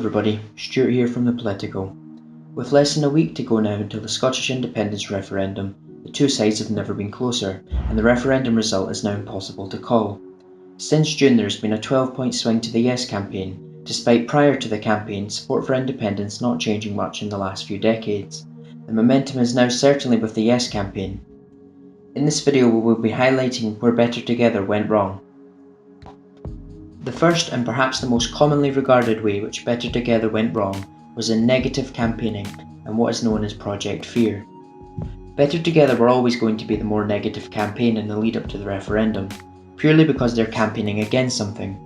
everybody, Stuart here from The Political. With less than a week to go now until the Scottish Independence Referendum, the two sides have never been closer, and the referendum result is now impossible to call. Since June there has been a 12-point swing to the Yes campaign, despite prior to the campaign support for independence not changing much in the last few decades. The momentum is now certainly with the Yes campaign. In this video we will be highlighting where Better Together went wrong. The first and perhaps the most commonly regarded way which Better Together went wrong was in negative campaigning and what is known as Project Fear. Better Together were always going to be the more negative campaign in the lead up to the referendum, purely because they're campaigning against something.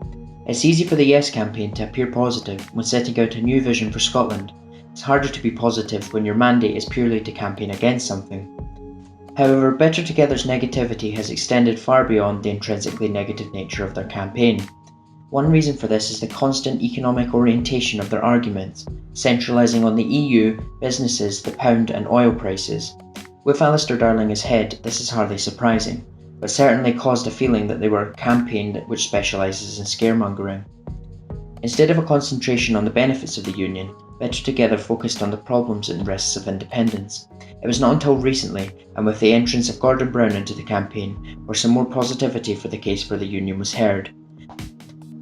It's easy for the Yes campaign to appear positive when setting out a new vision for Scotland. It's harder to be positive when your mandate is purely to campaign against something. However, Better Together's negativity has extended far beyond the intrinsically negative nature of their campaign. One reason for this is the constant economic orientation of their arguments, centralising on the EU, businesses, the pound and oil prices. With Alistair Darling as head, this is hardly surprising, but certainly caused a feeling that they were a campaign which specialises in scaremongering. Instead of a concentration on the benefits of the Union, Better Together focused on the problems and risks of independence. It was not until recently, and with the entrance of Gordon Brown into the campaign, where some more positivity for the case for the Union was heard.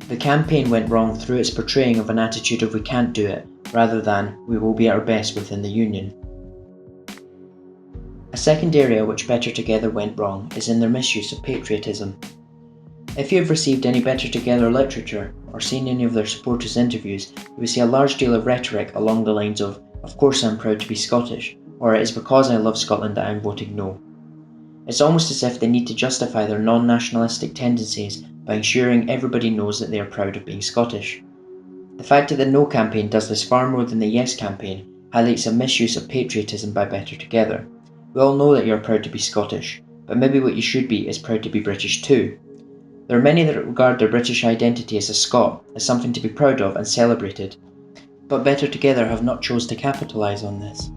The campaign went wrong through its portraying of an attitude of we can't do it, rather than we will be at our best within the Union. A second area which Better Together went wrong is in their misuse of patriotism. If you have received any Better Together literature, or seen any of their supporters' interviews, you will see a large deal of rhetoric along the lines of course I'm proud to be Scottish, or it is because I love Scotland that I'm voting no. It's almost as if they need to justify their non-nationalistic tendencies by ensuring everybody knows that they are proud of being Scottish. The fact that the No campaign does this far more than the Yes campaign highlights a misuse of patriotism by Better Together. We all know that you are proud to be Scottish, but maybe what you should be is proud to be British too. There are many that regard their British identity as a Scot as something to be proud of and celebrated, but Better Together have not chose to capitalise on this.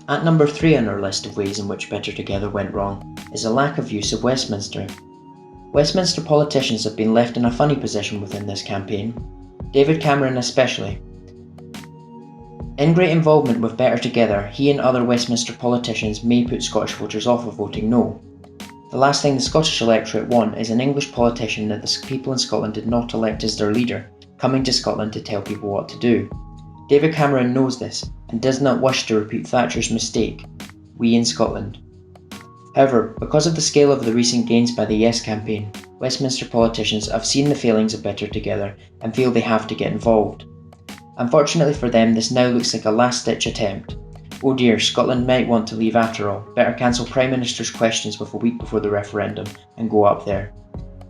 At number 3 on our list of ways in which Better Together went wrong is a lack of use of Westminster. Westminster politicians have been left in a funny position within this campaign, David Cameron especially. In great involvement with Better Together, he and other Westminster politicians may put Scottish voters off of voting no. The last thing the Scottish electorate want is an English politician that the people in Scotland did not elect as their leader, coming to Scotland to tell people what to do. David Cameron knows this, and does not wish to repeat Thatcher's mistake, we in Scotland. However, because of the scale of the recent gains by the Yes campaign, Westminster politicians have seen the failings of Better Together and feel they have to get involved. Unfortunately for them, this now looks like a last-ditch attempt. Oh dear, Scotland might want to leave after all, better cancel Prime Minister's questions with a week before the referendum and go up there.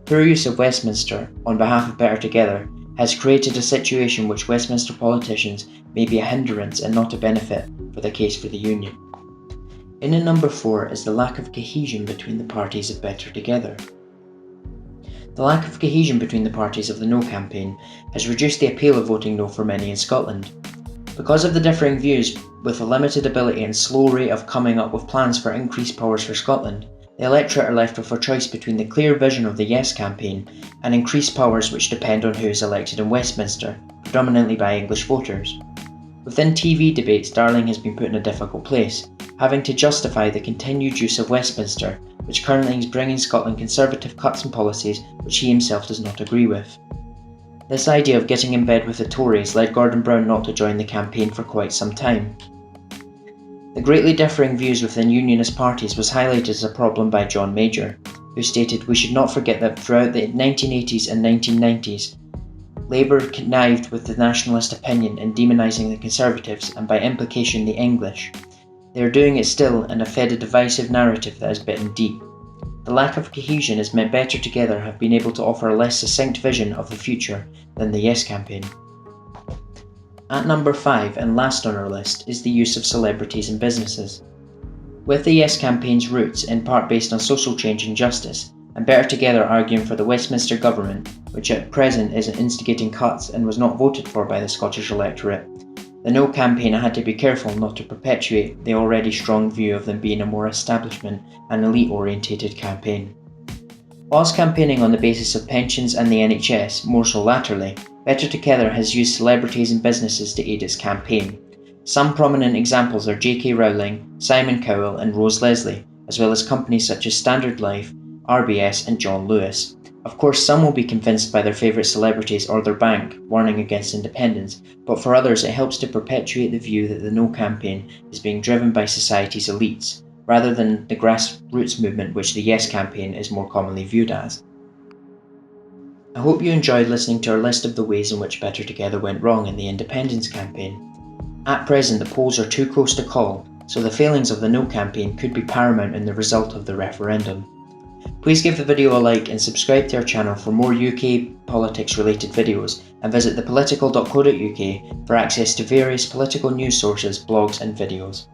Poor use of Westminster, on behalf of Better Together, has created a situation which Westminster politicians may be a hindrance and not a benefit for the case for the Union. In at number 4 is the lack of cohesion between the parties of Better Together. The lack of cohesion between the parties of the No campaign has reduced the appeal of voting no for many in Scotland. Because of the differing views, with a limited ability and slow rate of coming up with plans for increased powers for Scotland, the electorate are left with a choice between the clear vision of the Yes campaign and increased powers which depend on who is elected in Westminster, predominantly by English voters. Within TV debates, Darling has been put in a difficult place, having to justify the continued use of Westminster, which currently is bringing Scotland conservative cuts and policies which he himself does not agree with. This idea of getting in bed with the Tories led Gordon Brown not to join the campaign for quite some time. The greatly differing views within Unionist parties was highlighted as a problem by John Major, who stated we should not forget that throughout the 1980s and 1990s, Labour connived with the nationalist opinion in demonising the Conservatives and by implication the English. They are doing it still and have fed a divisive narrative that has bitten deep. The lack of cohesion has meant Better Together have been able to offer a less succinct vision of the future than the Yes campaign. At number 5 and last on our list is the use of celebrities and businesses. With the Yes campaign's roots in part based on social change and justice, and Better Together arguing for the Westminster government, which at present is instigating cuts and was not voted for by the Scottish electorate, the No campaign had to be careful not to perpetuate the already strong view of them being a more establishment and elite-orientated campaign. Whilst campaigning on the basis of pensions and the NHS, more so latterly, Better Together has used celebrities and businesses to aid its campaign. Some prominent examples are J.K. Rowling, Simon Cowell and Rose Leslie, as well as companies such as Standard Life, RBS and John Lewis. Of course, some will be convinced by their favourite celebrities or their bank, warning against independence, but for others it helps to perpetuate the view that the No campaign is being driven by society's elites, rather than the grassroots movement which the Yes campaign is more commonly viewed as. I hope you enjoyed listening to our list of the ways in which Better Together went wrong in the independence campaign. At present, the polls are too close to call, so the failings of the No campaign could be paramount in the result of the referendum. Please give the video a like and subscribe to our channel for more UK politics related videos, and visit thepolitical.co.uk for access to various political news sources, blogs and videos.